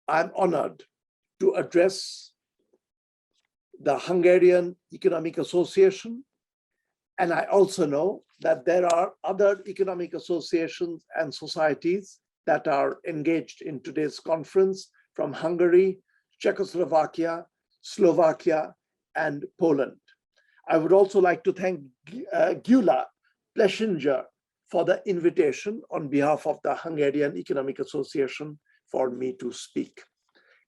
I'm honored to address the Hungarian Economic Association. And I also know that there are other economic associations and societies that are engaged in today's conference from Hungary, Czechoslovakia, Slovakia, and Poland. I would also like to thank Gyula Plesinger for the invitation on behalf of the Hungarian Economic Association for me to speak.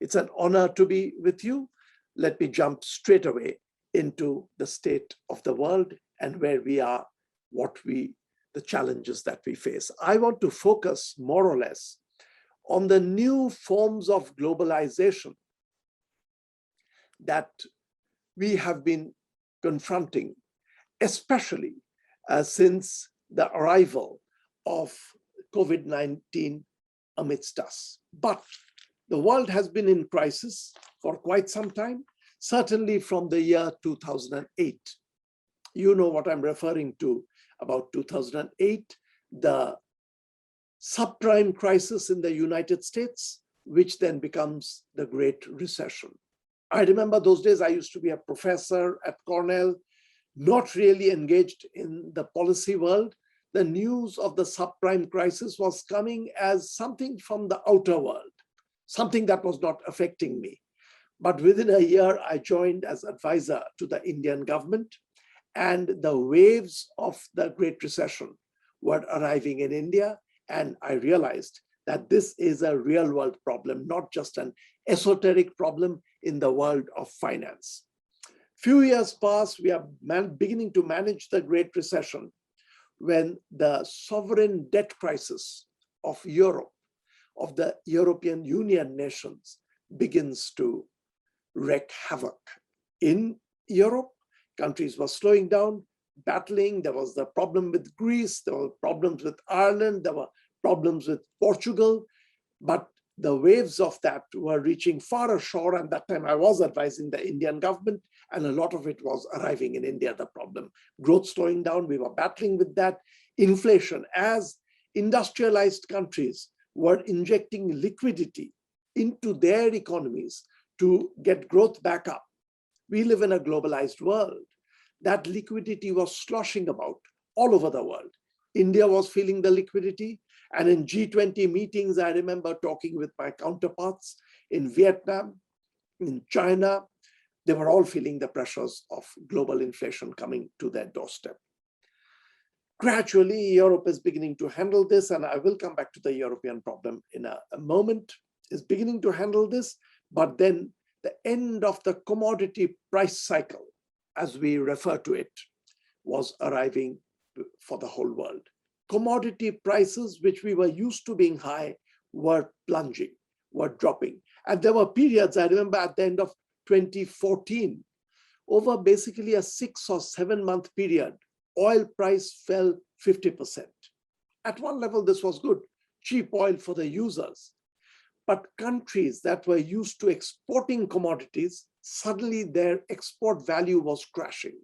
It's an honor to be with you. Let me jump straight away into the state of the world and where we are, the challenges that we face. I want to focus more or less on the new forms of globalization that we have been confronting, especially since the arrival of COVID-19 amidst us. But the world has been in crisis for quite some time, certainly from the year 2008. You know what I'm referring to about 2008, the subprime crisis in the United States, which then becomes the Great Recession. I remember those days I used to be a professor at Cornell, not really engaged in the policy world. The news of the subprime crisis was coming as something from the outer world, something that was not affecting me. But within a year, I joined as advisor to the Indian government, and the waves of the Great Recession were arriving in India. And I realized that this is a real world problem, not just an esoteric problem in the world of finance. Few years pass, we are beginning to manage the Great Recession when the sovereign debt crisis of Europe, of the European Union nations, begins to wreak havoc. In Europe, countries were slowing down, battling. There was the problem with Greece, there were problems with Ireland, there were problems with Portugal, but the waves of that were reaching far ashore. And that time I was advising the Indian government, and a lot of it was arriving in India, the problem. Growth slowing down, we were battling with that. Inflation, as industrialized countries were injecting liquidity into their economies to get growth back up. We live in a globalized world. That liquidity was sloshing about all over the world. India was feeling the liquidity. And in G20 meetings, I remember talking with my counterparts in Vietnam, in China. They were all feeling the pressures of global inflation coming to their doorstep. Gradually, Europe is beginning to handle this, and I will come back to the European problem in a moment, is beginning to handle this. But then the end of the commodity price cycle, as we refer to it, was arriving for the whole world. Commodity prices, which we were used to being high, were plunging, were dropping. And there were periods, I remember at the end of 2014, over basically a 6 or 7 month period, oil price fell 50%. At one level, this was good, cheap oil for the users. But countries that were used to exporting commodities, suddenly their export value was crashing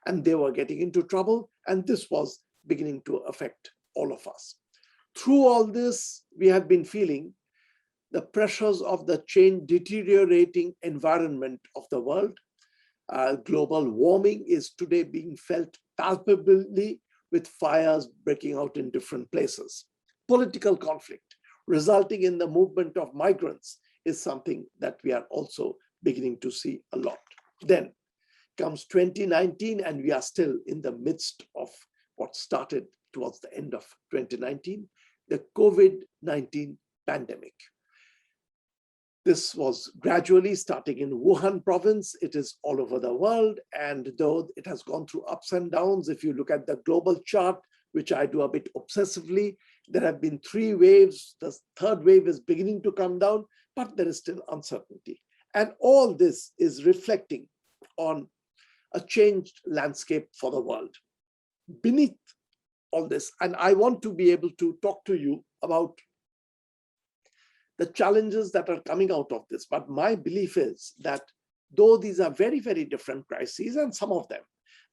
and they were getting into trouble. And this was beginning to affect all of us. Through all this, we have been feeling the pressures of the deteriorating environment of the world. Global warming is today being felt palpably with fires breaking out in different places. Political conflict resulting in the movement of migrants is something that we are also beginning to see a lot. Then comes 2019, and we are still in the midst of what started towards the end of 2019, the COVID-19 pandemic. This was gradually starting in Wuhan province. It is all over the world. And though it has gone through ups and downs, if you look at the global chart, which I do a bit obsessively, there have been 3 waves. The third wave is beginning to come down, but there is still uncertainty. And all this is reflecting on a changed landscape for the world. Beneath all this, and I want to be able to talk to you about the challenges that are coming out of this. But my belief is that though these are very, very different crises, and some of them,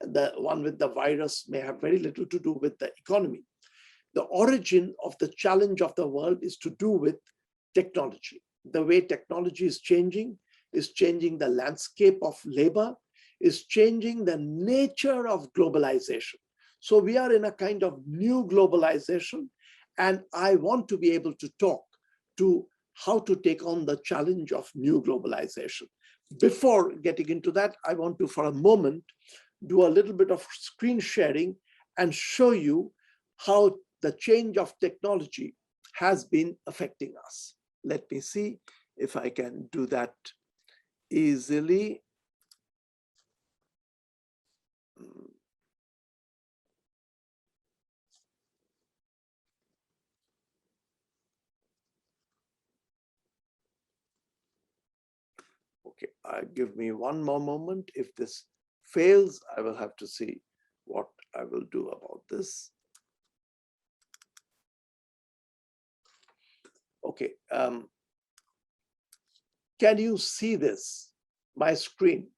the one with the virus may have very little to do with the economy, the origin of the challenge of the world is to do with technology. the way technology is changing the landscape of labor, is changing the nature of globalization. So we are in a kind of new globalization, and I want to be able to talk to how to take on the challenge of new globalization. Before getting into that, I want to, for a moment, do a little bit of screen sharing and show you how the change of technology has been affecting us. Let me see if I can do that easily. Okay, give me one more moment. If this fails, I will have to see what I will do about this. Okay, can you see this, my screen?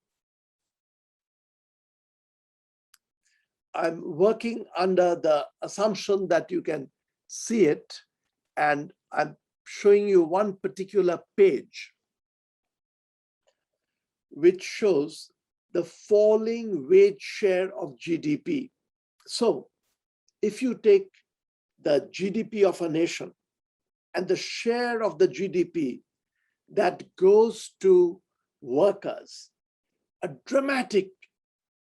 I'm working under the assumption that you can see it, and I'm showing you one particular page which shows the falling wage share of GDP. So if you take the GDP of a nation and the share of the GDP that goes to workers, a dramatic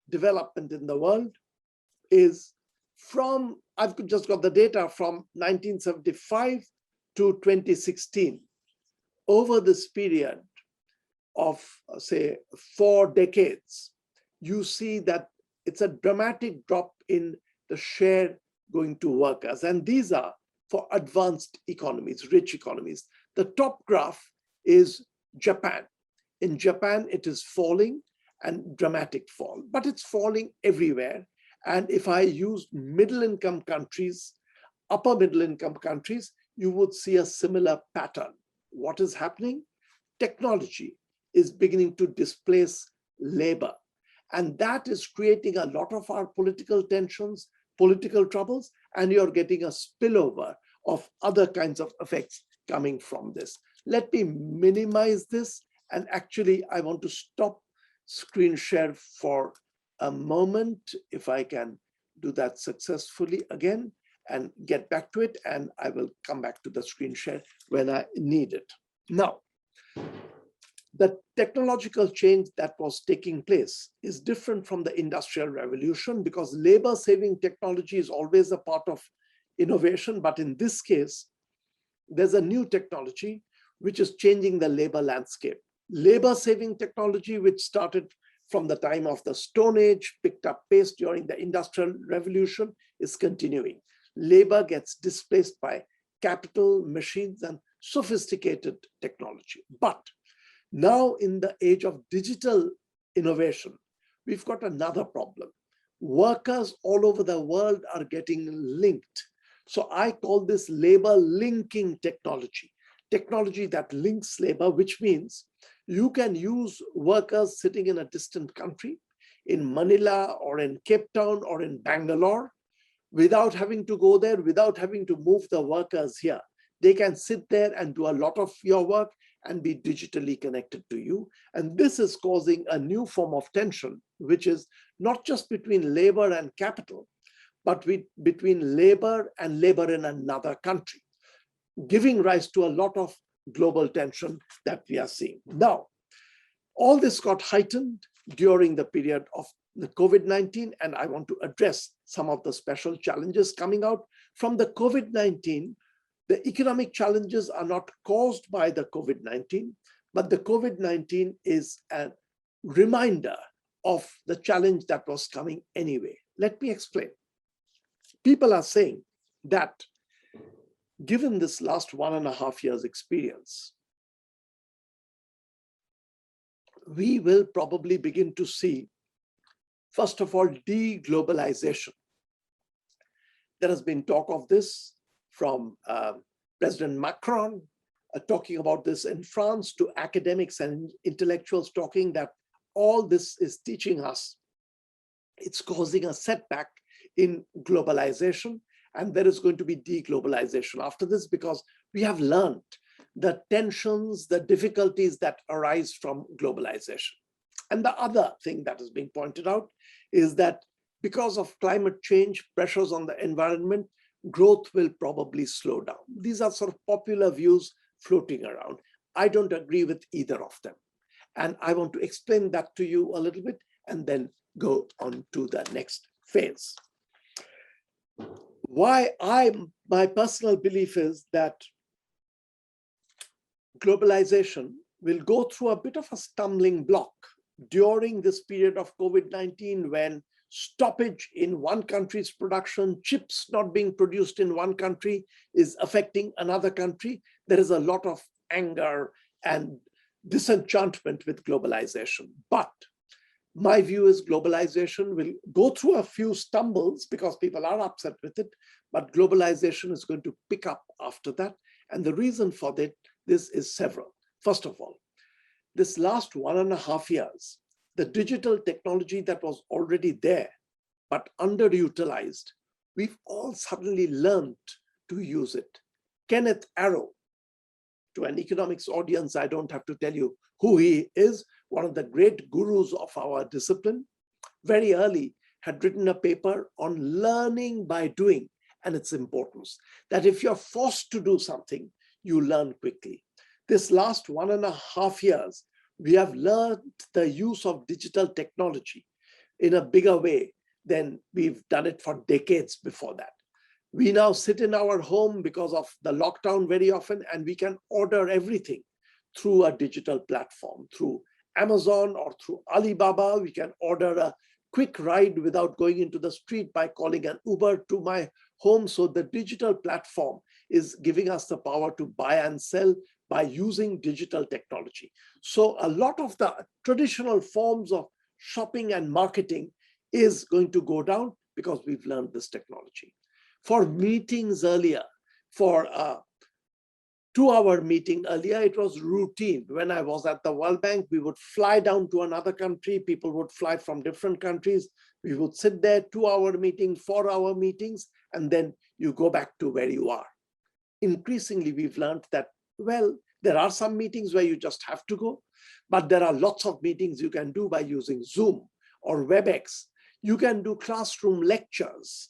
development in the world is from, I've just got the data from 1975 to 2016. Over this period of, say, 4 decades, you see that it's a dramatic drop in the share going to workers. And these are for advanced economies, rich economies. The top graph is Japan. In Japan, it is falling and dramatic fall, but it's falling everywhere. And if I use middle-income countries, upper middle-income countries, you would see a similar pattern. What is happening? Technology is beginning to displace labor. And that is creating a lot of our political tensions, political troubles, and you're getting a spillover of other kinds of effects coming from this. Let me minimize this. And actually, I want to stop screen share for a moment, if I can do that successfully again and get back to it, and I will come back to the screen share when I need it. Now, the technological change that was taking place is different from the Industrial Revolution, because labor-saving technology is always a part of innovation. But in this case, there's a new technology which is changing the labor landscape. Labor-saving technology, which started from the time of the Stone Age, picked up pace during the Industrial Revolution, is continuing. Labor gets displaced by capital, machines, and sophisticated technology. But now, in the age of digital innovation, we've got another problem. Workers all over the world are getting linked. So I call this labor linking technology, technology that links labor, which means you can use workers sitting in a distant country, in Manila or in Cape Town or in Bangalore, without having to go there, without having to move the workers here. They can sit there and do a lot of your work and be digitally connected to you. And this is causing a new form of tension, which is not just between labor and capital, but between labor and labor in another country, giving rise to a lot of global tension that we are seeing. Now, all this got heightened during the period of the COVID-19, and I want to address some of the special challenges coming out from the COVID-19. The economic challenges are not caused by the COVID-19, but the COVID-19 is a reminder of the challenge that was coming anyway. Let me explain. People are saying that given this last 1.5 years experience, we will probably begin to see, first of all, deglobalization. There has been talk of this from President Macron, talking about this in France, to academics and intellectuals talking that all this is teaching us. It's causing a setback in globalization, and there is going to be deglobalization after this, because we have learned the tensions, the difficulties that arise from globalization. And the other thing that is being pointed out is that because of climate change, pressures on the environment, growth will probably slow down. These are sort of popular views floating around. I don't agree with either of them. And I want to explain that to you a little bit and then go on to the next phase. My personal belief is that globalization will go through a bit of a stumbling block during this period of COVID-19, when stoppage in one country's production, chips not being produced in one country is affecting another country. There is a lot of anger and disenchantment with globalization. But my view is globalization will go through a few stumbles because people are upset with it, but globalization is going to pick up after that. And the reason for this is several. First of all, this last 1.5 years, the digital technology that was already there, but underutilized, we've all suddenly learned to use it. Kenneth Arrow, to an economics audience, I don't have to tell you who he is, one of the great gurus of our discipline, very early had written a paper on learning by doing and its importance, that if you're forced to do something, you learn quickly. This last 1.5 years, we have learned the use of digital technology in a bigger way than we've done it for decades before that. We now sit in our home because of the lockdown very often, and we can order everything through a digital platform, through Amazon or through Alibaba. We can order a quick ride without going into the street by calling an Uber to my home. So the digital platform is giving us the power to buy and sell by using digital technology. So a lot of the traditional forms of shopping and marketing is going to go down because we've learned this technology. For meetings earlier, for a 2-hour meeting earlier, it was routine. When I was at the World Bank, we would fly down to another country. People would fly from different countries. We would sit there, 2-hour meeting, 4-hour meetings, and then you go back to where you are. Increasingly, we've learned that, well, there are some meetings where you just have to go, but there are lots of meetings you can do by using Zoom or WebEx. You can do classroom lectures.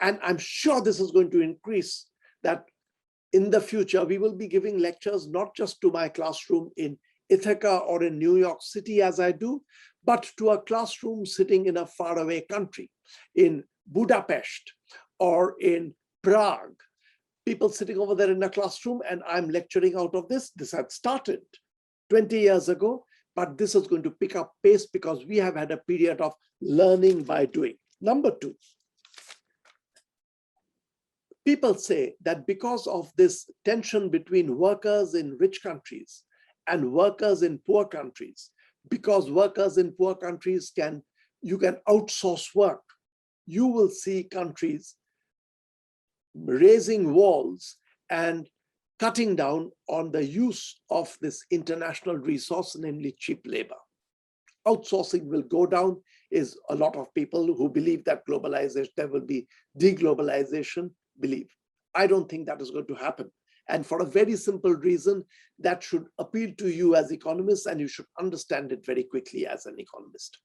And I'm sure this is going to increase, that in the future, we will be giving lectures not just to my classroom in Ithaca or in New York City as I do, but to a classroom sitting in a faraway country, in Budapest or in Prague. People sitting over there in a classroom, and I'm lecturing out of this. This had started 20 years ago, but this is going to pick up pace because we have had a period of learning by doing. Number 2, people say that because of this tension between workers in rich countries and workers in poor countries, because workers in poor countries you can outsource work, you will see countries raising walls and cutting down on the use of this international resource, namely cheap labor. Outsourcing will go down, is a lot of people who believe that globalization, there will be deglobalization, believe. I don't think that is going to happen. And for a very simple reason, that should appeal to you as economists, and you should understand it very quickly as an economist.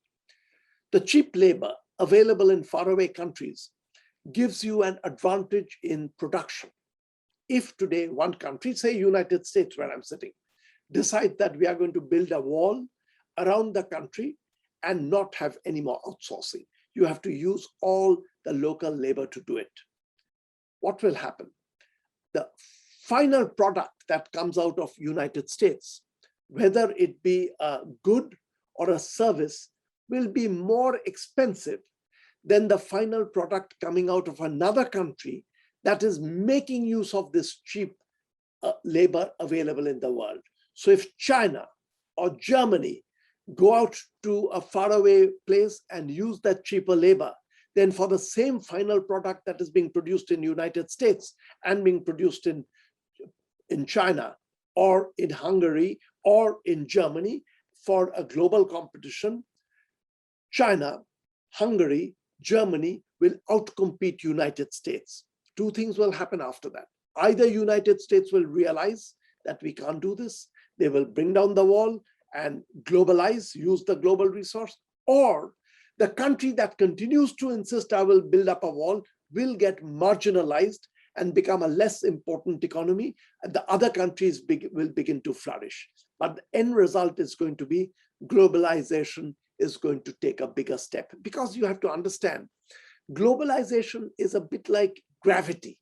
The cheap labor available in faraway countries gives you an advantage in production. If today one country, say United States where I'm sitting, decide that we are going to build a wall around the country and not have any more outsourcing, you have to use all the local labor to do it. What will happen? The final product that comes out of United States, whether it be a good or a service, will be more expensive than the final product coming out of another country that is making use of this cheap labor available in the world. So if China or Germany go out to a faraway place and use that cheaper labor, then for the same final product that is being produced in the United States and being produced in China or in Hungary or in Germany, for a global competition, China, Hungary, Germany will outcompete United States. 2 things will happen after that. Either United States will realize that we can't do this. They will bring down the wall and globalize, use the global resource, or the country that continues to insist I will build up a wall will get marginalized and become a less important economy, and the other countries will begin to flourish. But the end result is going to be globalization is going to take a bigger step, because you have to understand, globalization is a bit like gravity.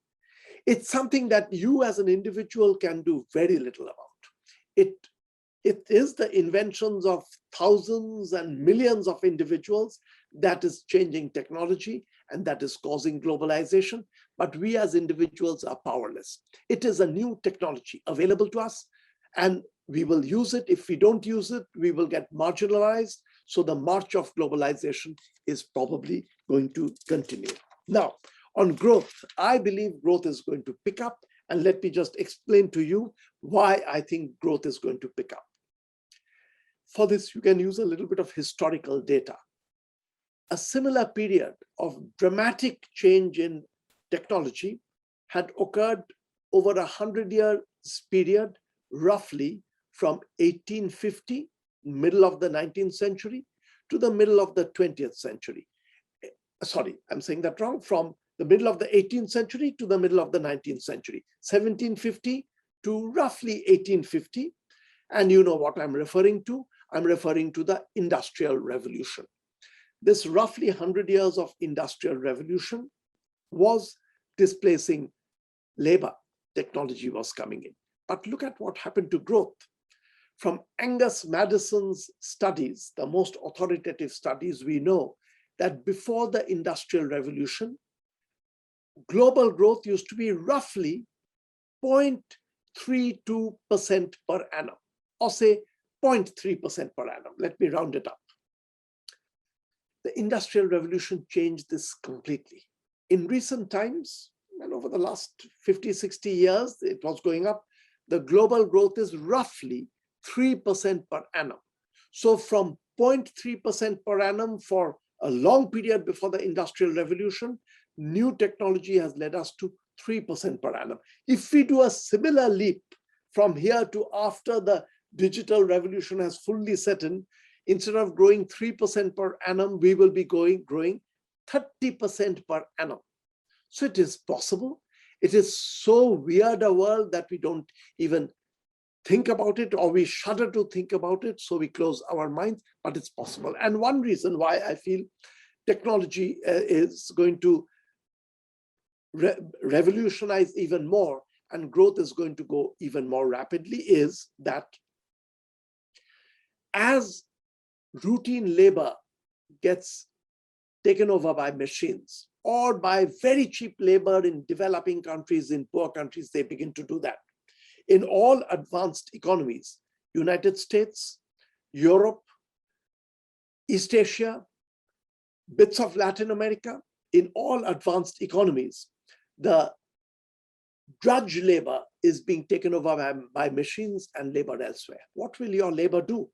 It's something that you as an individual can do very little about. It is the inventions of thousands and millions of individuals that is changing technology and that is causing globalization, but we as individuals are powerless. It is a new technology available to us, and we will use it. If we don't use it, we will get marginalized. So the march of globalization is probably going to continue. Now, on growth, I believe growth is going to pick up, and let me just explain to you why I think growth is going to pick up. For this, you can use a little bit of historical data. A similar period of dramatic change in technology had occurred over a 100-year period, roughly from 1850, middle of the 19th century, to the middle of the 20th century. Sorry, I'm saying that wrong. From the middle of the 18th century to the middle of the 19th century, 1750 to roughly 1850. And you know what I'm referring to. I'm referring to the Industrial Revolution. This roughly 100 years of Industrial Revolution was displacing labor. Technology was coming in. But look at what happened to growth. From Angus Madison's studies, the most authoritative studies, we know that before the Industrial Revolution, global growth used to be roughly 0.32% per annum, or say 0.3% per annum. Let me round it up. The Industrial Revolution changed this completely. In recent times, and over the last 50, 60 years, it was going up. The global growth is roughly 3% per annum. So from 0.3% per annum for a long period before the Industrial Revolution, new technology has led us to 3% per annum. If we do a similar leap from here to after the digital revolution has fully set in, instead of growing 3% per annum, we will be growing 30% per annum. So it is possible. It is so weird a world that we don't even think about it, or we shudder to think about it, so we close our minds, but it's possible. And one reason why I feel technology is going to revolutionize even more and growth is going to go even more rapidly is that as routine labor gets taken over by machines or by very cheap labor in developing countries, in poor countries, they begin to do that. In all advanced economies, United States, Europe, East Asia, bits of Latin America, in all advanced economies, the drudge labor is being taken over by machines and labor elsewhere. What will your labor do?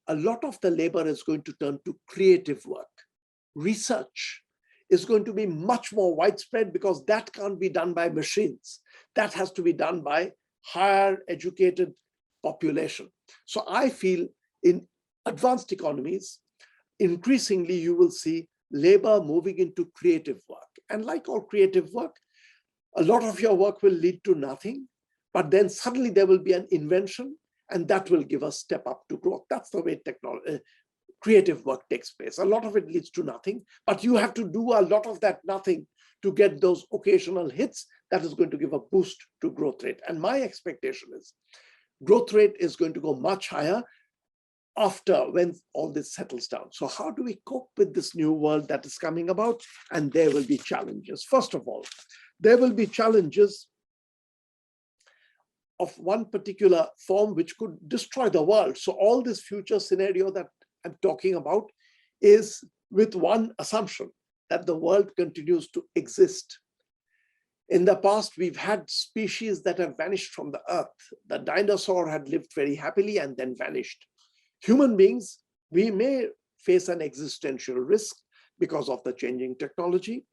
A lot of the labor is going to turn to creative work. Research is going to be much more widespread because that can't be done by machines. That has to be done by higher educated population. So I feel in advanced economies, increasingly you will see labor moving into creative work. And like all creative work, a lot of your work will lead to nothing, but then suddenly there will be an invention and that will give a step up to growth. That's the way creative work takes place. A lot of it leads to nothing, but you have to do a lot of that nothing to get those occasional hits that is going to give a boost to growth rate. And my expectation is growth rate is going to go much higher after when all this settles down. So how do we cope with this new world that is coming about? And there will be challenges. First of all, there will be challenges of one particular form which could destroy the world. So all this future scenario that I'm talking about is with one assumption, that the world continues to exist. In the past, we've had species that have vanished from the earth. The dinosaur had lived very happily and then vanished. Human beings, we may face an existential risk because of the changing technology.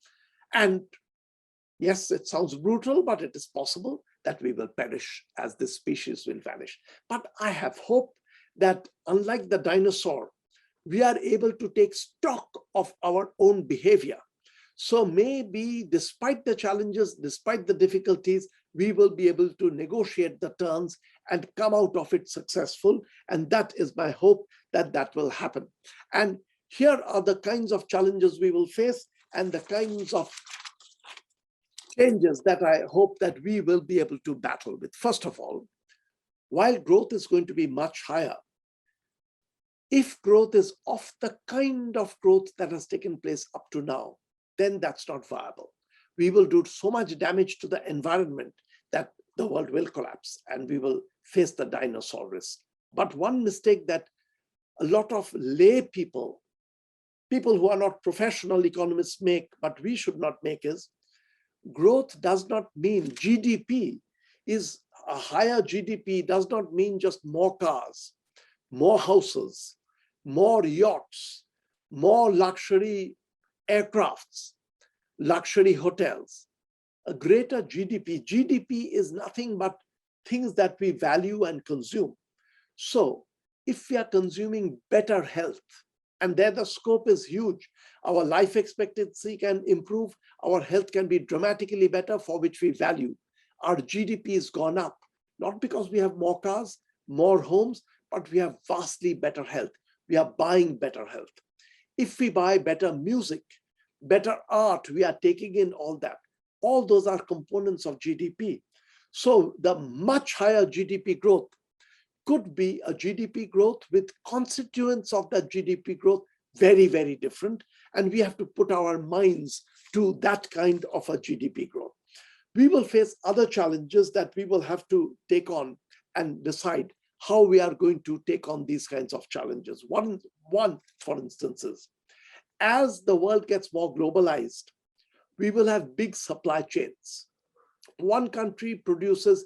And yes, it sounds brutal, but it is possible that we will perish, as this species will vanish. But I have hope that unlike the dinosaur, we are able to take stock of our own behavior. So maybe despite the challenges, despite the difficulties, we will be able to negotiate the terms and come out of it successful. And that is my hope that that will happen. And here are the kinds of challenges we will face and the kinds of changes that I hope that we will be able to battle with. First of all, while growth is going to be much higher, if growth is of the kind of growth that has taken place up to now, then that's not viable. We will do so much damage to the environment that the world will collapse and we will face the dinosaur risk. But one mistake that a lot of lay people who are not professional economists make, but we should not make, is growth does not mean GDP is a higher GDP does not mean just more cars, more houses, more yachts, more luxury aircrafts, luxury hotels, a greater GDP. GDP is nothing but things that we value and consume. So if we are consuming better health, and there the scope is huge, our life expectancy can improve, our health can be dramatically better, for which we value. Our GDP has gone up, not because we have more cars, more homes, but we have vastly better health. We are buying better health. If we buy better music, better art, we are taking in all that. All those are components of GDP. So the much higher GDP growth could be a GDP growth with constituents of that GDP growth very, very different. And we have to put our minds to that kind of a GDP growth. We will face other challenges that we will have to take on and decide how we are going to take on these kinds of challenges. One, for instance, is as the world gets more globalized, we will have big supply chains. One country produces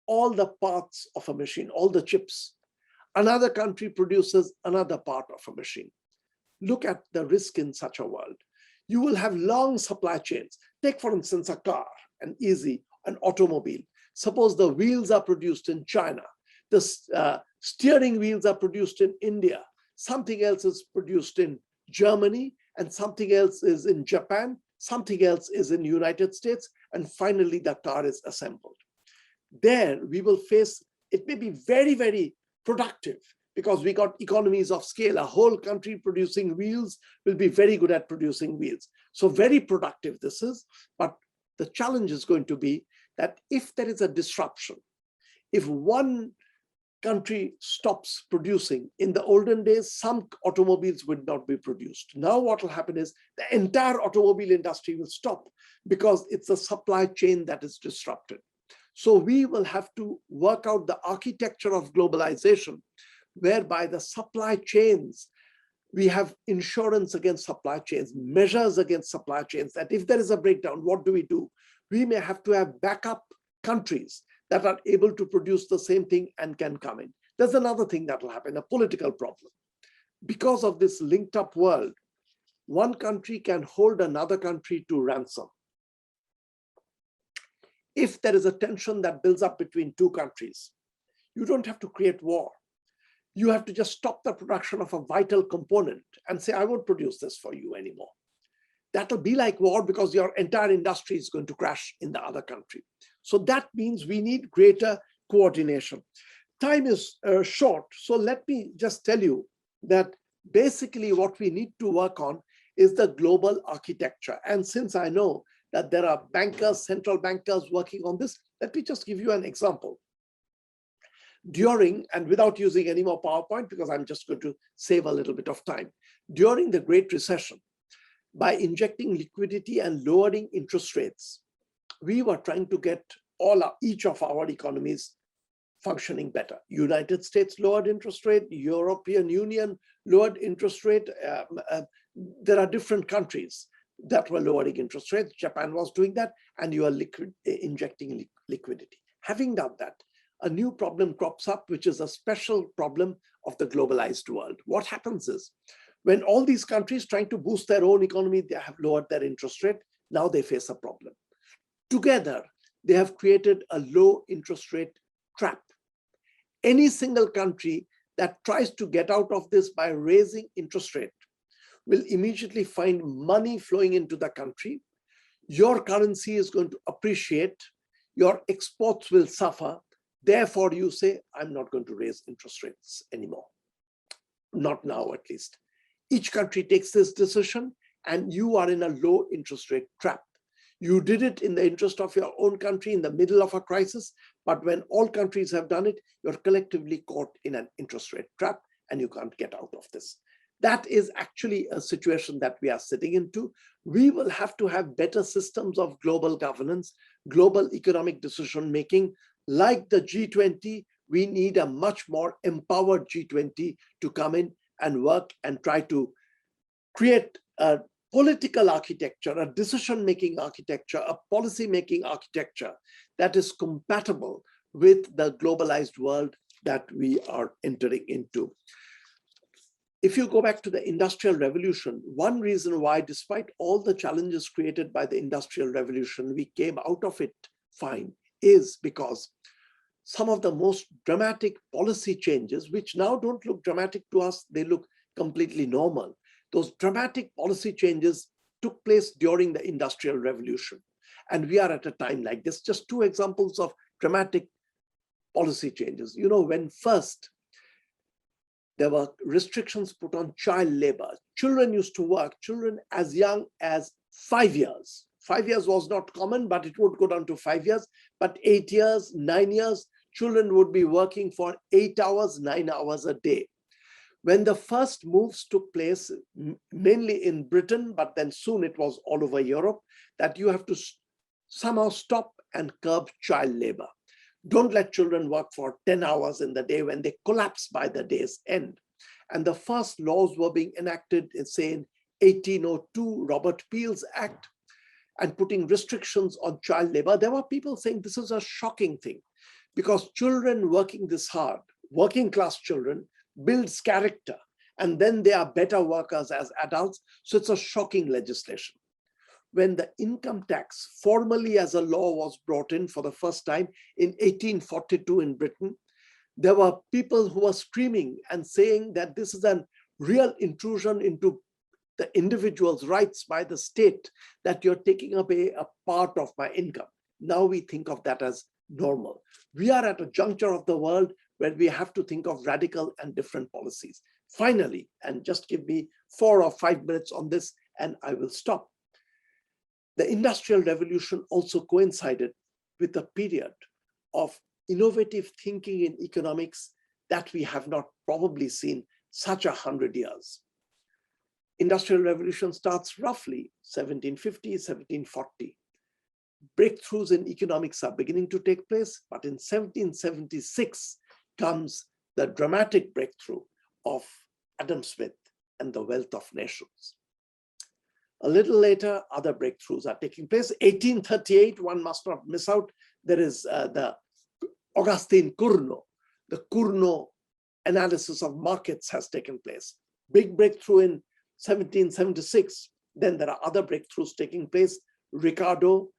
all the parts of a machine, all the chips. Another country produces another part of a machine. Look at the risk in such a world. You will have long supply chains. Take, for instance, a car, an automobile. Suppose the wheels are produced in China. The steering wheels are produced in India. Something else is produced in Germany, and something else is in Japan. Something else is in the United States. And finally, the car is assembled. There we will face, it may be very, very productive because we got economies of scale. A whole country producing wheels will be very good at producing wheels. So very productive this is, but the challenge is going to be that if there is a disruption, if one country stops producing, in the olden days, some automobiles would not be produced. Now what will happen is the entire automobile industry will stop because it's a supply chain that is disrupted. So we will have to work out the architecture of globalization, whereby the supply chains, we have insurance against supply chains, measures against supply chains, that if there is a breakdown, what do? We may have to have backup countries that are able to produce the same thing and can come in. There's another thing that will happen, a political problem. Because of this linked up world, one country can hold another country to ransom. If there is a tension that builds up between two countries, you don't have to create war. You have to just stop the production of a vital component and say, I won't produce this for you anymore. That'll be like war because your entire industry is going to crash in the other country. So that means we need greater coordination. Time is short, so let me just tell you that basically what we need to work on is the global architecture. And since I know that there are bankers, central bankers working on this, let me just give you an example. During, and without using any more PowerPoint, because I'm just going to save a little bit of time, during the Great Recession, by injecting liquidity and lowering interest rates, we were trying to get each of our economies functioning better. United States lowered interest rate, European Union lowered interest rate. There are different countries that were lowering interest rates. Japan was doing that, and you are injecting liquidity. Having done that, a new problem crops up, which is a special problem of the globalized world. What happens is, when all these countries trying to boost their own economy, they have lowered their interest rate, now they face a problem. Together, they have created a low interest rate trap. Any single country that tries to get out of this by raising interest rate will immediately find money flowing into the country. Your currency is going to appreciate, your exports will suffer. Therefore, you say, I'm not going to raise interest rates anymore. Not now, at least. Each country takes this decision, and you are in a low interest rate trap. You did it in the interest of your own country in the middle of a crisis, but when all countries have done it, you're collectively caught in an interest rate trap, and you can't get out of this. That is actually a situation that we are sitting into. We will have to have better systems of global governance, global economic decision-making. Like the G20, we need a much more empowered G20 to come in and work and try to create a political architecture, a decision-making architecture, a policy-making architecture that is compatible with the globalized world that we are entering into. If you go back to the Industrial Revolution, one reason why, despite all the challenges created by the Industrial Revolution, we came out of it fine is because some of the most dramatic policy changes, which now don't look dramatic to us, they look completely normal. Those dramatic policy changes took place during the Industrial Revolution. And we are at a time like this. Just two examples of dramatic policy changes. You know, when first there were restrictions put on child labor. Children used to work, children as young as 5 years. 5 years was not common, but it would go down to 5 years. But 8 years, 9 years, children would be working for 8 hours, 9 hours a day. When the first moves took place, mainly in Britain, but then soon it was all over Europe, that you have to somehow stop and curb child labor. Don't let children work for 10 hours in the day when they collapse by the day's end. And the first laws were being enacted, say in 1802, Robert Peel's Act, and putting restrictions on child labor. There were people saying this is a shocking thing because children working this hard, working class children, builds character, and then they are better workers as adults. So it's a shocking legislation. When the income tax formally as a law was brought in for the first time in 1842 in Britain, there were people who were screaming and saying that this is a real intrusion into the individual's rights by the state, that you're taking away a part of my income. Now we think of that as normal. We are at a juncture of the world where we have to think of radical and different policies. Finally, and just give me 4 or 5 minutes on this and I will stop. The Industrial Revolution also coincided with a period of innovative thinking in economics that we have not probably seen such 100 years. Industrial Revolution starts roughly 1750, 1740. Breakthroughs in economics are beginning to take place, but in 1776 comes the dramatic breakthrough of Adam Smith and the Wealth of Nations. A little later, other breakthroughs are taking place. 1838, one must not miss out. There is the Augustin Cournot. The Cournot analysis of markets has taken place. Big breakthrough in 1776. Then there are other breakthroughs taking place. Ricardo,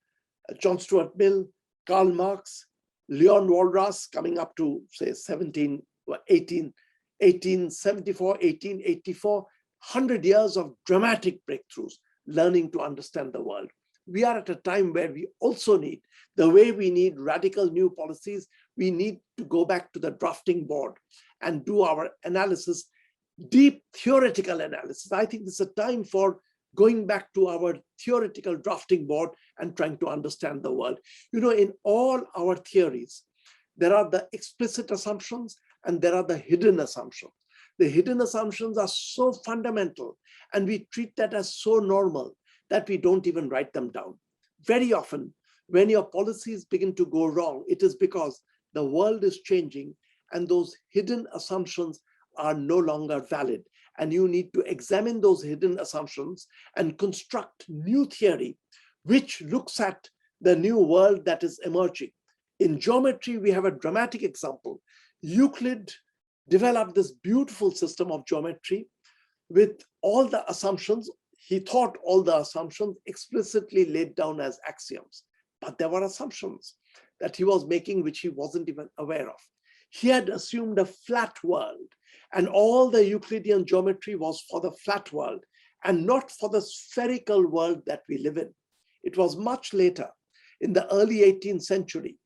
John Stuart Mill, Karl Marx, Leon Walras, coming up to say 1874, 1884, 100 years of dramatic breakthroughs, learning to understand the world. We are at a time where we also need, the way we need radical new policies, we need to go back to the drafting board and do our analysis, deep theoretical analysis. I think this is a time for going back to our theoretical drafting board and trying to understand the world. You know, in all our theories, there are the explicit assumptions and there are the hidden assumptions. The hidden assumptions are so fundamental and we treat that as so normal that we don't even write them down. Very often, when your policies begin to go wrong, it is because the world is changing and those hidden assumptions are no longer valid. And you need to examine those hidden assumptions and construct new theory, which looks at the new world that is emerging. In geometry, we have a dramatic example. Euclid developed this beautiful system of geometry with all the assumptions. He thought all the assumptions explicitly laid down as axioms, but there were assumptions. that he was making, which he wasn't even aware of. He had assumed a flat world, and all the Euclidean geometry was for the flat world and not for the spherical world that we live in. It was much later, in the early 18th century,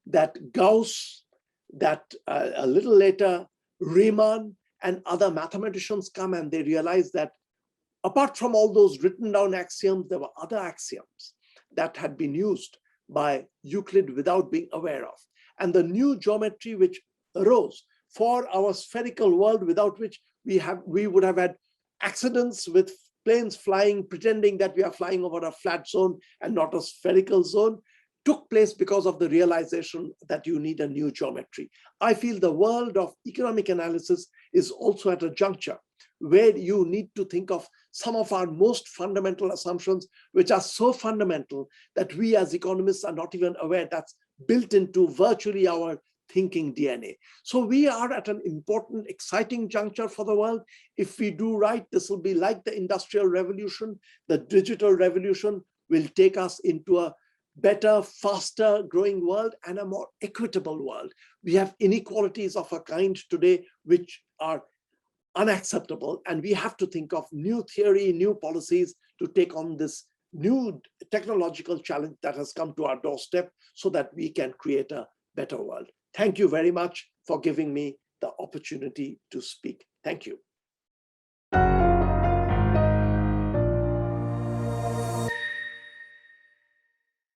that Gauss, that a little later, Riemann and other mathematicians come, and they realize that apart from all those written down axioms, there were other axioms that had been used by Euclid without being aware of. And the new geometry which arose for our spherical world, without which we would have had accidents with planes flying, pretending that we are flying over a flat zone and not a spherical zone, took place because of the realization that you need a new geometry. I feel the world of economic analysis is also at a juncture where you need to think of some of our most fundamental assumptions, which are so fundamental that we as economists are not even aware that's built into virtually our thinking DNA. So we are at an important, exciting juncture for the world. If we do right, this will be like the Industrial Revolution. The digital revolution will take us into a better, faster growing world and a more equitable world. We have inequalities of a kind today which are unacceptable, and we have to think of new theory, new policies to take on this new technological challenge that has come to our doorstep so that we can create a better world. Thank you very much for giving me the opportunity to speak. Thank you.